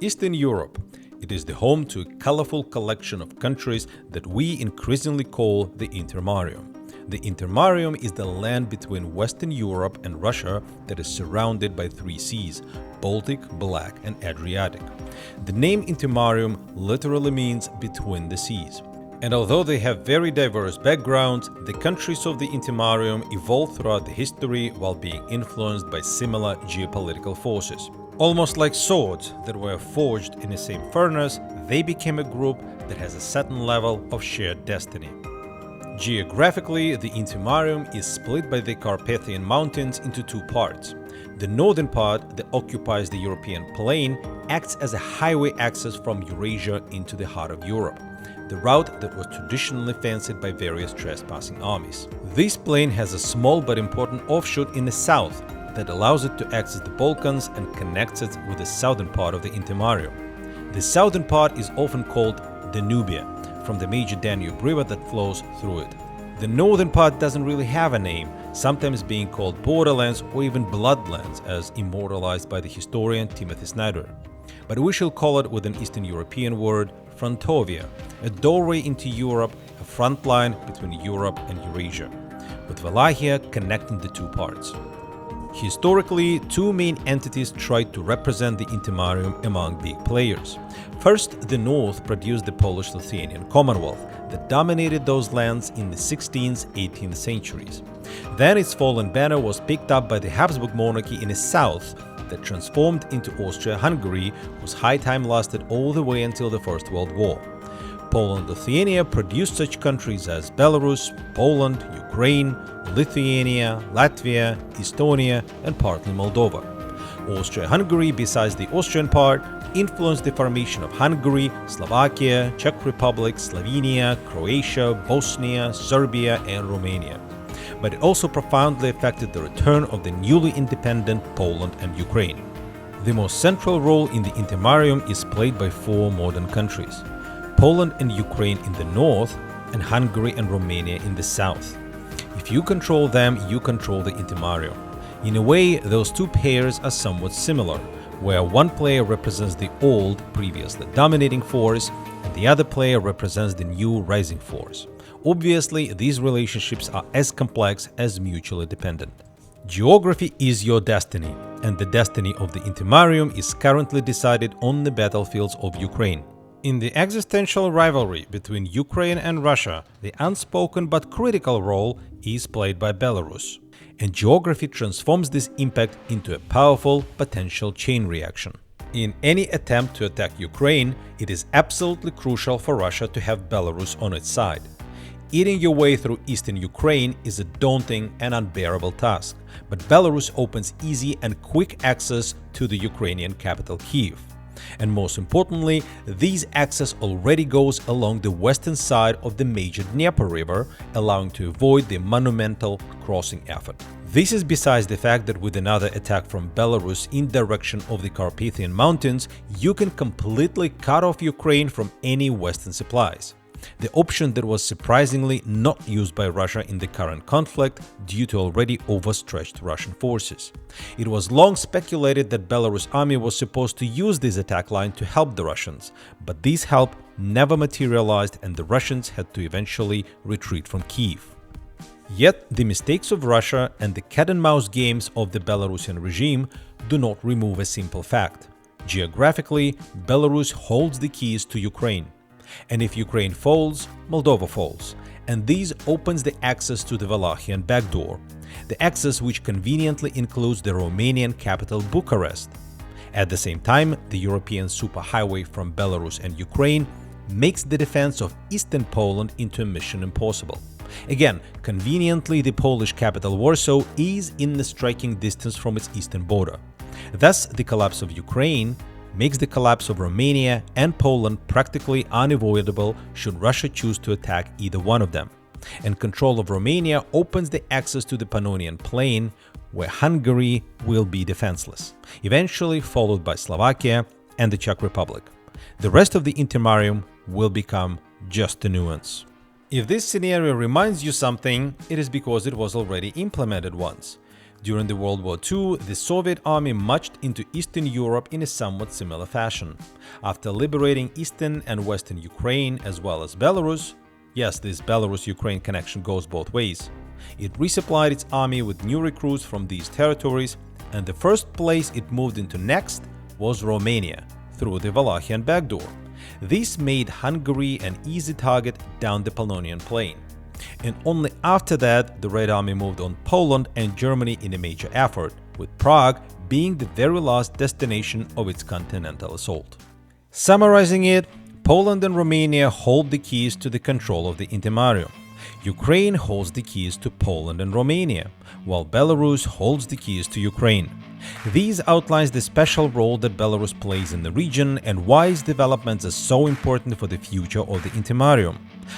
Eastern Europe. It is the home to a colorful collection of countries that we increasingly call the Intermarium. The Intermarium is the land between Western Europe and Russia that is surrounded by three seas: Baltic, Black, and Adriatic. The name Intermarium literally means between the seas. And although they have very diverse backgrounds, the countries of the Intermarium evolved throughout the history while being influenced by similar geopolitical forces. Almost like swords that were forged in the same furnace, they became a group that has a certain level of shared destiny. Geographically, the Intermarium is split by the Carpathian Mountains into two parts. The northern part, that occupies the European plain, acts as a highway access from Eurasia into the heart of Europe, the route that was traditionally fenced by various trespassing armies. This plain has a small but important offshoot in the south that allows it to access the Balkans and connects it with the southern part of the Intermarium. The southern part is often called Danubia, from the major Danube river that flows through it. The northern part doesn't really have a name, sometimes being called borderlands or even bloodlands, as immortalized by the historian Timothy Snyder. But we shall call it with an Eastern European word, Frontovia, a doorway into Europe, a front line between Europe and Eurasia, with Wallachia connecting the two parts. Historically, two main entities tried to represent the Intermarium among big players. First, the North produced the Polish-Lithuanian Commonwealth that dominated those lands in the 16th, 18th centuries. Then its fallen banner was picked up by the Habsburg monarchy in the south that transformed into Austria-Hungary, whose high time lasted all the way until the First World War. Poland-Lithuania produced such countries as Belarus, Poland, Ukraine, Lithuania, Latvia, Estonia, and partly Moldova. Austria-Hungary, besides the Austrian part, influenced the formation of Hungary, Slovakia, Czech Republic, Slovenia, Croatia, Bosnia, Serbia, and Romania. But it also profoundly affected the return of the newly independent Poland and Ukraine. The most central role in the Intermarium is played by four modern countries: Poland and Ukraine in the north, and Hungary and Romania in the south. If you control them, you control the Intermarium. In a way, those two pairs are somewhat similar, where one player represents the old, previously dominating force, and the other player represents the new rising force. Obviously, these relationships are as complex as mutually dependent. Geography is your destiny, and the destiny of the Intermarium is currently decided on the battlefields of Ukraine. In the existential rivalry between Ukraine and Russia, the unspoken but critical role is played by Belarus. And geography transforms this impact into a powerful potential chain reaction. In any attempt to attack Ukraine, it is absolutely crucial for Russia to have Belarus on its side. Eating your way through eastern Ukraine is a daunting and unbearable task, but Belarus opens easy and quick access to the Ukrainian capital Kyiv. And most importantly, this access already goes along the western side of the major Dnieper River, allowing to avoid the monumental crossing effort. This is besides the fact that with another attack from Belarus in direction of the Carpathian Mountains, you can completely cut off Ukraine from any western supplies. The option that was surprisingly not used by Russia in the current conflict due to already overstretched Russian forces. It was long speculated that Belarus army was supposed to use this attack line to help the Russians, but this help never materialized and the Russians had to eventually retreat from Kyiv. Yet the mistakes of Russia and the cat-and-mouse games of the Belarusian regime do not remove a simple fact. Geographically, Belarus holds the keys to Ukraine. And if Ukraine falls, Moldova falls, and this opens the access to the Wallachian backdoor, the access which conveniently includes the Romanian capital Bucharest. At the same time, the European superhighway from Belarus and Ukraine makes the defense of eastern Poland into a mission impossible. Again, conveniently, the Polish capital Warsaw is in the striking distance from its eastern border. Thus, the collapse of Ukraine makes the collapse of Romania and Poland practically unavoidable should Russia choose to attack either one of them. And control of Romania opens the access to the Pannonian Plain, where Hungary will be defenseless, eventually followed by Slovakia and the Czech Republic. The rest of the Intermarium will become just a nuance. If this scenario reminds you something, it is because it was already implemented once. During the World War II, the Soviet army marched into Eastern Europe in a somewhat similar fashion. After liberating Eastern and Western Ukraine as well as Belarus, yes, this Belarus-Ukraine connection goes both ways, it resupplied its army with new recruits from these territories, and the first place it moved into next was Romania, through the Wallachian backdoor. This made Hungary an easy target down the Pannonian Plain. And only after that, the Red Army moved on Poland and Germany in a major effort, with Prague being the very last destination of its continental assault. Summarizing it, Poland and Romania hold the keys to the control of the Intermarium. Ukraine holds the keys to Poland and Romania, while Belarus holds the keys to Ukraine. These outlines the special role that Belarus plays in the region and why its developments are so important for the future of the Intermarium.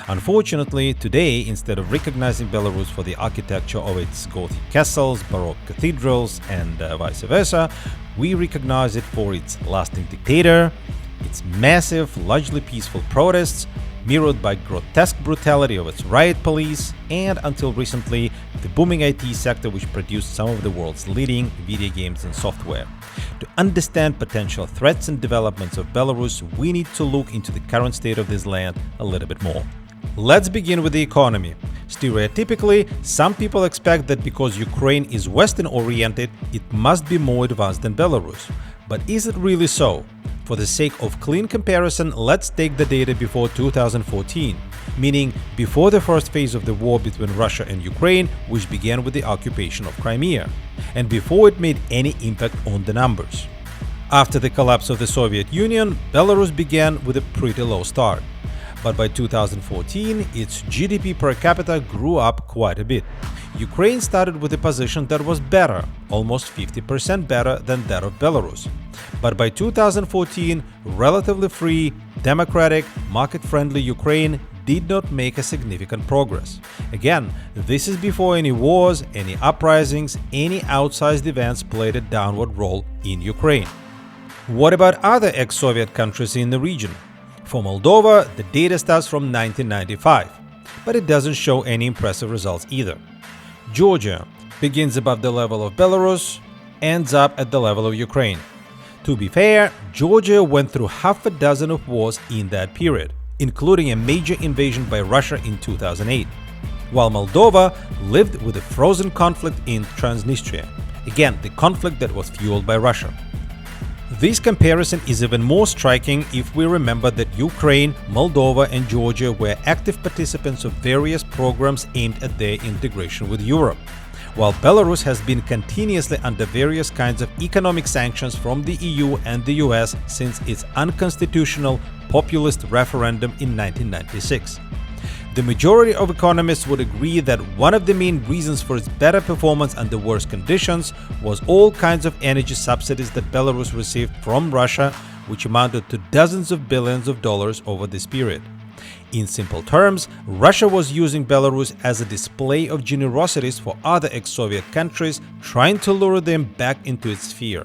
Unfortunately, today, instead of recognizing Belarus for the architecture of its Gothic castles, Baroque cathedrals, and vice versa, we recognize it for its lasting dictator, its massive, largely peaceful protests, mirrored by grotesque brutality of its riot police, and until recently, the booming IT sector which produced some of the world's leading video games and software. To understand potential threats and developments of Belarus, we need to look into the current state of this land a little bit more. Let's begin with the economy. Stereotypically, some people expect that because Ukraine is Western-oriented, it must be more advanced than Belarus. But is it really so? For the sake of clean comparison, let's take the data before 2014, meaning before the first phase of the war between Russia and Ukraine, which began with the occupation of Crimea, and before it made any impact on the numbers. After the collapse of the Soviet Union, Belarus began with a pretty low start. But by 2014, its GDP per capita grew up quite a bit. Ukraine started with a position that was better, almost 50% better than that of Belarus. But by 2014, relatively free, democratic, market-friendly Ukraine did not make a significant progress. Again, this is before any wars, any uprisings, any outsized events played a downward role in Ukraine. What about other ex-Soviet countries in the region? For Moldova, the data starts from 1995, but it doesn't show any impressive results either. Georgia begins above the level of Belarus, ends up at the level of Ukraine. To be fair, Georgia went through half a dozen of wars in that period, including a major invasion by Russia in 2008, while Moldova lived with a frozen conflict in Transnistria, again the conflict that was fueled by Russia. This comparison is even more striking if we remember that Ukraine, Moldova and Georgia were active participants of various programs aimed at their integration with Europe, while Belarus has been continuously under various kinds of economic sanctions from the EU and the US since its unconstitutional populist referendum in 1996. The majority of economists would agree that one of the main reasons for its better performance under worse conditions was all kinds of energy subsidies that Belarus received from Russia, which amounted to dozens of billions of dollars over this period. In simple terms, Russia was using Belarus as a display of generosities for other ex-Soviet countries, trying to lure them back into its sphere.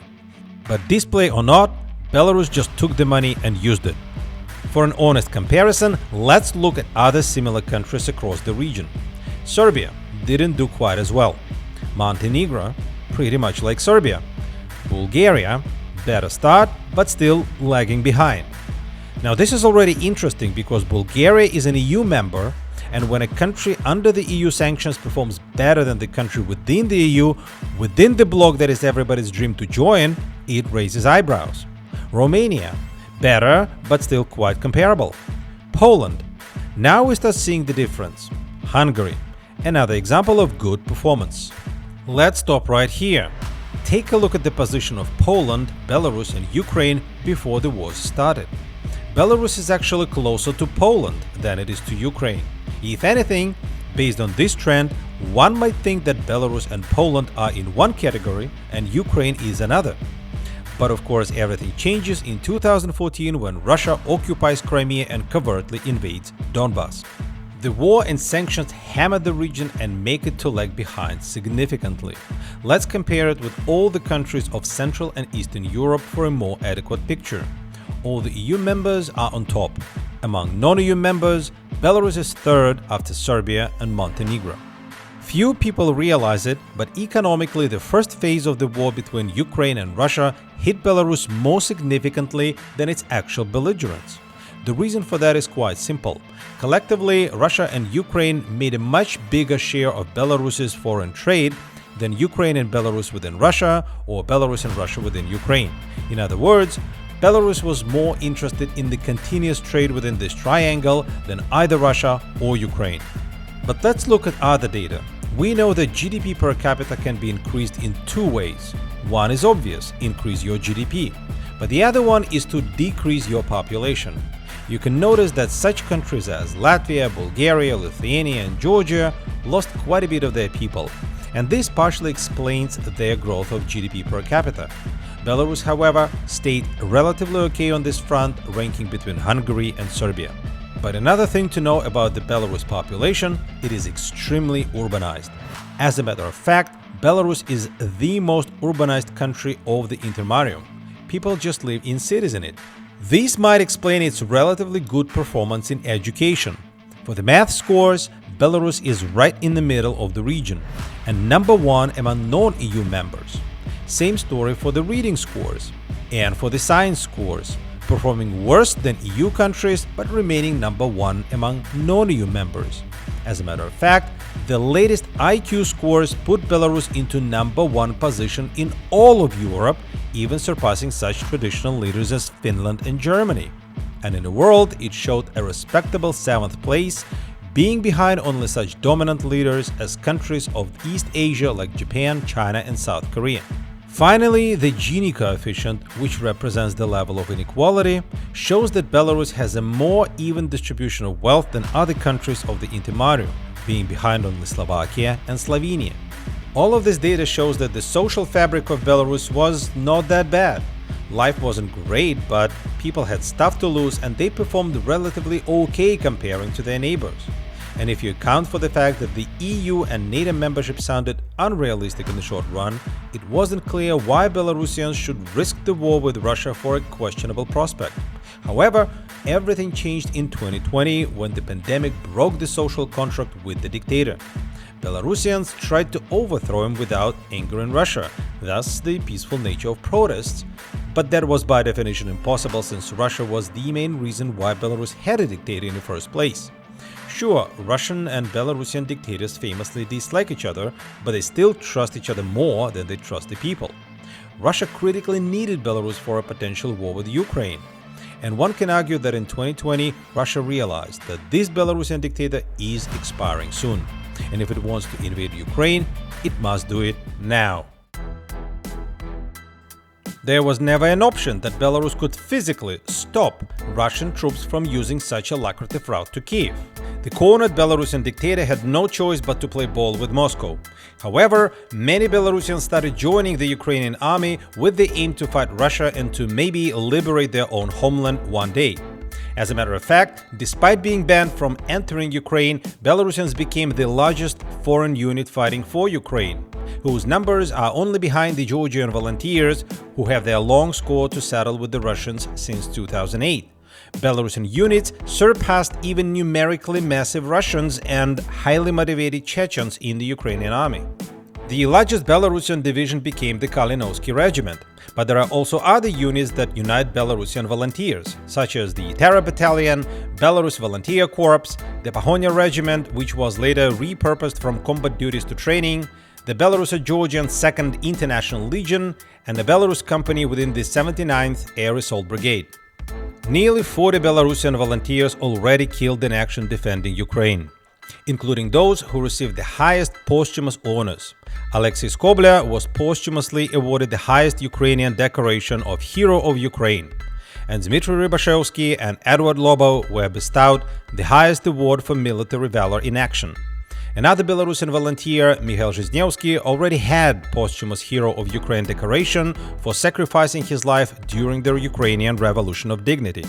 But display or not, Belarus just took the money and used it. For an honest comparison, let's look at other similar countries across the region. Serbia didn't do quite as well. Montenegro, pretty much like Serbia. Bulgaria, better start, but still lagging behind. Now this is already interesting because Bulgaria is an EU member, and when a country under the EU sanctions performs better than the country within the EU, within the bloc that is everybody's dream to join, it raises eyebrows. Romania, better, but still quite comparable. Poland. Now we start seeing the difference. Hungary. Another example of good performance. Let's stop right here. Take a look at the position of Poland, Belarus and Ukraine before the wars started. Belarus is actually closer to Poland than it is to Ukraine. If anything, based on this trend, one might think that Belarus and Poland are in one category and Ukraine is another. But of course, everything changes in 2014 when Russia occupies Crimea and covertly invades Donbass. The war and sanctions hammer the region and make it to lag behind significantly. Let's compare it with all the countries of Central and Eastern Europe for a more adequate picture. All the EU members are on top. Among non-EU members, Belarus is third after Serbia and Montenegro. Few people realize it, but economically the first phase of the war between Ukraine and Russia hit Belarus more significantly than its actual belligerence. The reason for that is quite simple. Collectively, Russia and Ukraine made a much bigger share of Belarus's foreign trade than Ukraine and Belarus within Russia or Belarus and Russia within Ukraine. In other words, Belarus was more interested in the continuous trade within this triangle than either Russia or Ukraine. But let's look at other data. We know that GDP per capita can be increased in two ways. One is obvious, increase your GDP. But the other one is to decrease your population. You can notice that such countries as Latvia, Bulgaria, Lithuania, and Georgia lost quite a bit of their people. And this partially explains their growth of GDP per capita. Belarus, however, stayed relatively okay on this front, ranking between Hungary and Serbia. But another thing to know about the Belarus population, it is extremely urbanized. As a matter of fact, Belarus is the most urbanized country of the Intermarium. People just live in cities in it. This might explain its relatively good performance in education. For the math scores, Belarus is right in the middle of the region and number one among non-EU members. Same story for the reading scores and for the science scores, performing worse than EU countries but remaining number one among non-EU members. As a matter of fact, the latest IQ scores put Belarus into number one position in all of Europe, even surpassing such traditional leaders as Finland and Germany. And in the world, it showed a respectable 7th place, being behind only such dominant leaders as countries of East Asia like Japan, China, and South Korea. Finally, the Gini coefficient, which represents the level of inequality, shows that Belarus has a more even distribution of wealth than other countries of the Intermarium, being behind only Slovakia and Slovenia. All of this data shows that the social fabric of Belarus was not that bad. Life wasn't great, but people had stuff to lose and they performed relatively okay comparing to their neighbors. And if you account for the fact that the EU and NATO membership sounded unrealistic in the short run, it wasn't clear why Belarusians should risk the war with Russia for a questionable prospect. However, everything changed in 2020 when the pandemic broke the social contract with the dictator. Belarusians tried to overthrow him without angering Russia, thus the peaceful nature of protests. But that was by definition impossible since Russia was the main reason why Belarus had a dictator in the first place. Sure, Russian and Belarusian dictators famously dislike each other, but they still trust each other more than they trust the people. Russia critically needed Belarus for a potential war with Ukraine. And one can argue that in 2020, Russia realized that this Belarusian dictator is expiring soon. And if it wants to invade Ukraine, it must do it now. There was never an option that Belarus could physically stop Russian troops from using such a lucrative route to Kiev. The cornered Belarusian dictator had no choice but to play ball with Moscow. However, many Belarusians started joining the Ukrainian army with the aim to fight Russia and to maybe liberate their own homeland one day. As a matter of fact, despite being banned from entering Ukraine, Belarusians became the largest foreign unit fighting for Ukraine, whose numbers are only behind the Georgian volunteers, who have their long score to settle with the Russians since 2008. Belarusian units surpassed even numerically massive Russians and highly motivated Chechens in the Ukrainian army. The largest Belarusian division became the Kalinovsky regiment, but there are also other units that unite Belarusian volunteers, such as the Terror Battalion, Belarus Volunteer Corps, the Pahonia Regiment, which was later repurposed from combat duties to training, the Belaruso-Georgian 2nd International Legion, and the Belarus Company within the 79th Air Assault Brigade. Nearly 40 Belarusian volunteers already killed in action defending Ukraine, including those who received the highest posthumous honors. Alexei Skoblia was posthumously awarded the highest Ukrainian decoration of Hero of Ukraine, and Dmitry Rybashevsky and Edward Lobo were bestowed the highest award for military valor in action. Another Belarusian volunteer, Mikhail Zhizhnevsky, already had posthumous Hero of Ukraine decoration for sacrificing his life during the Ukrainian Revolution of Dignity.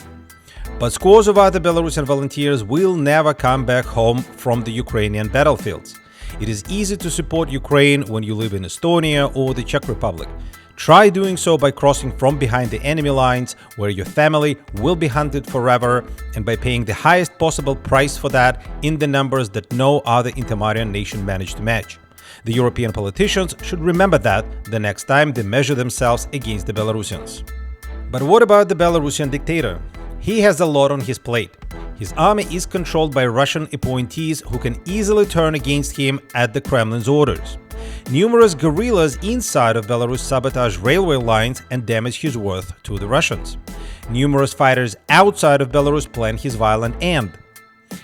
But scores of other Belarusian volunteers will never come back home from the Ukrainian battlefields. It is easy to support Ukraine when you live in Estonia or the Czech Republic. Try doing so by crossing from behind the enemy lines, where your family will be hunted forever, and by paying the highest possible price for that in the numbers that no other Intermarium nation managed to match. The European politicians should remember that the next time they measure themselves against the Belarusians. But what about the Belarusian dictator? He has a lot on his plate. His army is controlled by Russian appointees who can easily turn against him at the Kremlin's orders. Numerous guerrillas inside of Belarus sabotage railway lines and damage his worth to the Russians. Numerous fighters outside of Belarus plan his violent end.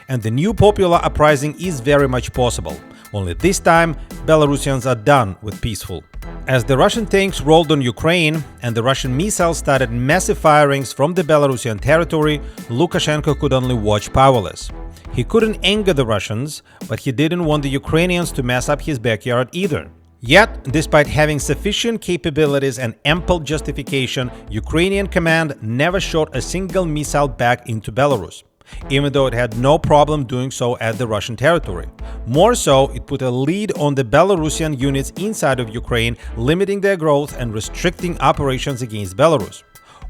And the new popular uprising is very much possible. Only this time, Belarusians are done with peaceful. As the Russian tanks rolled on Ukraine and the Russian missiles started massive firings from the Belarusian territory, Lukashenko could only watch powerless. He couldn't anger the Russians, but he didn't want the Ukrainians to mess up his backyard either. Yet, despite having sufficient capabilities and ample justification, Ukrainian command never shot a single missile back into Belarus, even though it had no problem doing so at the Russian territory. More so, it put a lead on the Belarusian units inside of Ukraine, limiting their growth and restricting operations against Belarus.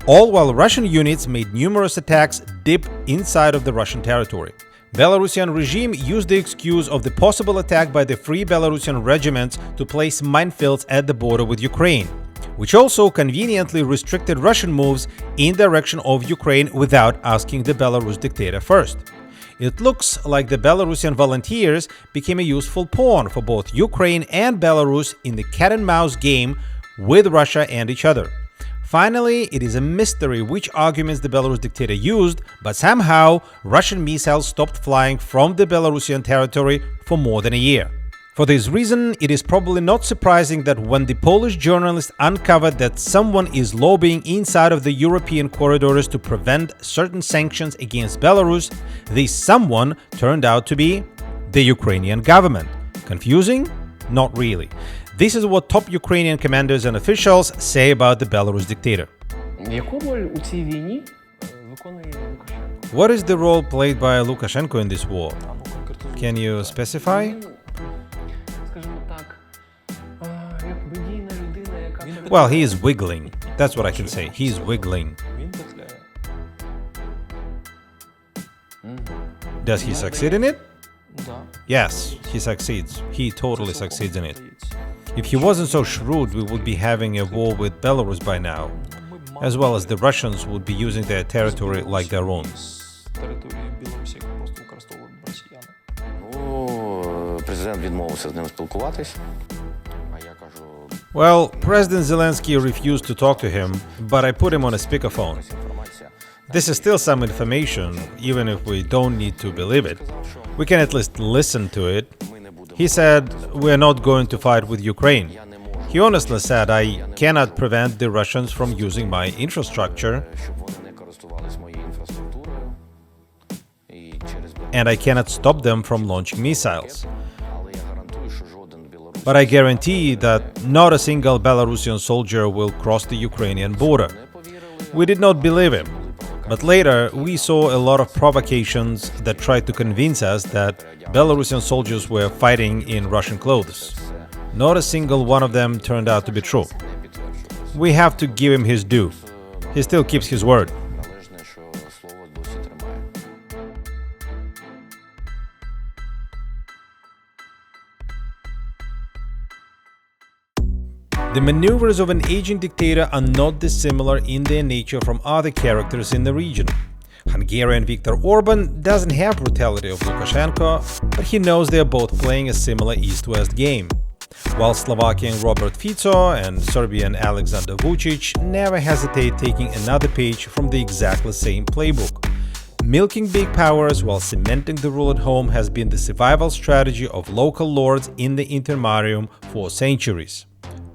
All while Russian units made numerous attacks deep inside of the Russian territory. Belarusian regime used the excuse of the possible attack by the Free Belarusian regiments to place minefields at the border with Ukraine, which also conveniently restricted Russian moves in direction of Ukraine without asking the Belarus dictator first. It looks like the Belarusian volunteers became a useful pawn for both Ukraine and Belarus in the cat-and-mouse game with Russia and each other. Finally, it is a mystery which arguments the Belarus dictator used, but somehow Russian missiles stopped flying from the Belarusian territory for more than a year. For this reason, it is probably not surprising that when the Polish journalist uncovered that someone is lobbying inside of the European corridors to prevent certain sanctions against Belarus, this someone turned out to be the Ukrainian government. Confusing? Not really. This is what top Ukrainian commanders and officials say about the Belarus dictator. What is the role played by Lukashenko in this war? Can you specify? Well, he is wiggling. That's what I can say. He is wiggling. Does he succeed in it? Yes, he succeeds. He totally succeeds in it. If he wasn't so shrewd, we would be having a war with Belarus by now, as well as the Russians would be using their territory like their own. Well, President Zelensky refused to talk to him, but I put him on a speakerphone. This is still some information, even if we don't need to believe it. We can at least listen to it. He said, "We're not going to fight with Ukraine." He honestly said, "I cannot prevent the Russians from using my infrastructure, and I cannot stop them from launching missiles. But I guarantee that not a single Belarusian soldier will cross the Ukrainian border." We did not believe him. But later, we saw a lot of provocations that tried to convince us that Belarusian soldiers were fighting in Russian clothes. Not a single one of them turned out to be true. We have to give him his due. He still keeps his word. The maneuvers of an aging dictator are not dissimilar in their nature from other characters in the region. Hungarian Viktor Orban doesn't have brutality of Lukashenko, but he knows they are both playing a similar East-West game. While Slovakian Robert Fico and Serbian Alexander Vučić never hesitate taking another page from the exactly same playbook. Milking big powers while cementing the rule at home has been the survival strategy of local lords in the Intermarium for centuries.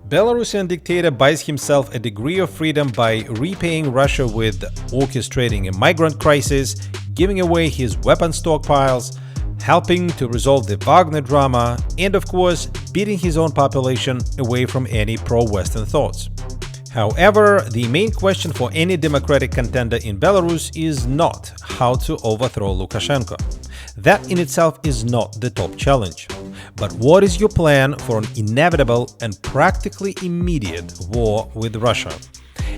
Belarusian dictator buys himself a degree of freedom by repaying Russia with orchestrating a migrant crisis, giving away his weapon stockpiles, helping to resolve the Wagner drama, and of course, beating his own population away from any pro-Western thoughts. However, the main question for any democratic contender in Belarus is not how to overthrow Lukashenko. That in itself is not the top challenge. But what is your plan for an inevitable and practically immediate war with Russia?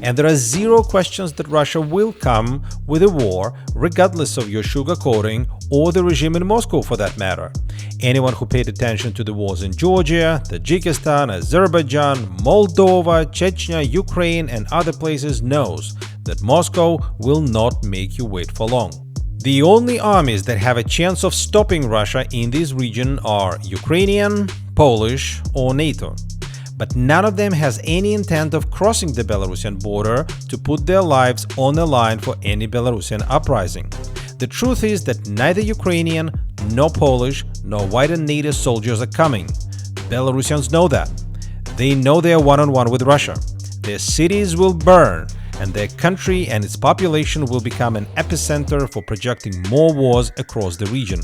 And there are zero questions that Russia will come with a war, regardless of your sugarcoating or the regime in Moscow for that matter. Anyone who paid attention to the wars in Georgia, Tajikistan, Azerbaijan, Moldova, Chechnya, Ukraine, and other places knows that Moscow will not make you wait for long. The only armies that have a chance of stopping Russia in this region are Ukrainian, Polish, or NATO. But none of them has any intent of crossing the Belarusian border to put their lives on the line for any Belarusian uprising. The truth is that neither Ukrainian, nor Polish, nor wider NATO soldiers are coming. Belarusians know that. They know they are one-on-one with Russia. Their cities will burn, and their country and its population will become an epicenter for projecting more wars across the region.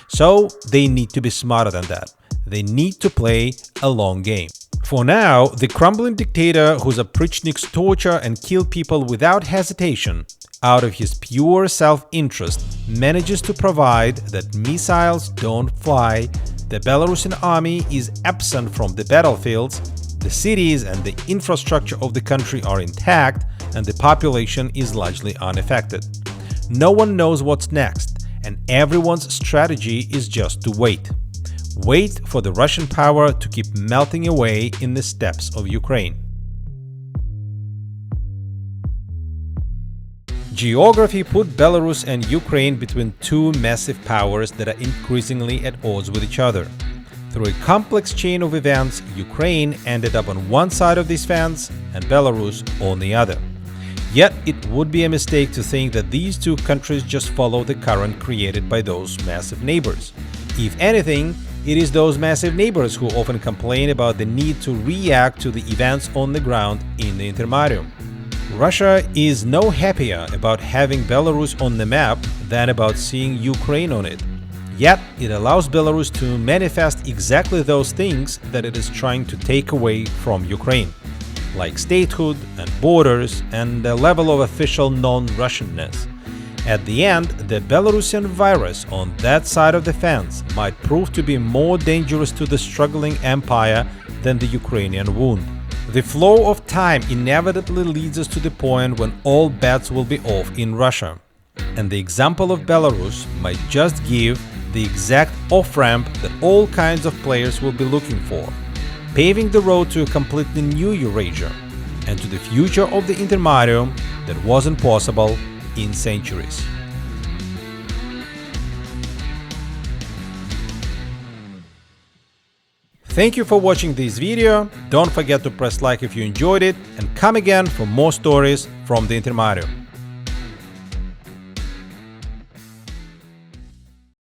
So they need to be smarter than that. They need to play a long game. For now, the crumbling dictator whose oprichniks torture and kill people without hesitation, out of his pure self-interest, manages to provide that missiles don't fly, the Belarusian army is absent from the battlefields, the cities and the infrastructure of the country are intact, and the population is largely unaffected. No one knows what's next, and everyone's strategy is just to wait. Wait for the Russian power to keep melting away in the steppes of Ukraine. Geography put Belarus and Ukraine between two massive powers that are increasingly at odds with each other. Through a complex chain of events, Ukraine ended up on one side of this fence and Belarus on the other. Yet it would be a mistake to think that these two countries just follow the current created by those massive neighbors. If anything, it is those massive neighbors who often complain about the need to react to the events on the ground in the Intermarium. Russia is no happier about having Belarus on the map than about seeing Ukraine on it. Yet it allows Belarus to manifest exactly those things that it is trying to take away from Ukraine, like statehood and borders and a level of official non-Russianness. At the end, the Belarusian virus on that side of the fence might prove to be more dangerous to the struggling empire than the Ukrainian wound. The flow of time inevitably leads us to the point when all bets will be off in Russia. And the example of Belarus might just give the exact off-ramp that all kinds of players will be looking for, paving the road to a completely new Eurasia and to the future of the Intermarium that wasn't possible in centuries. Thank you for watching this video. Don't forget to press like if you enjoyed it and come again for more stories from the Intermarium.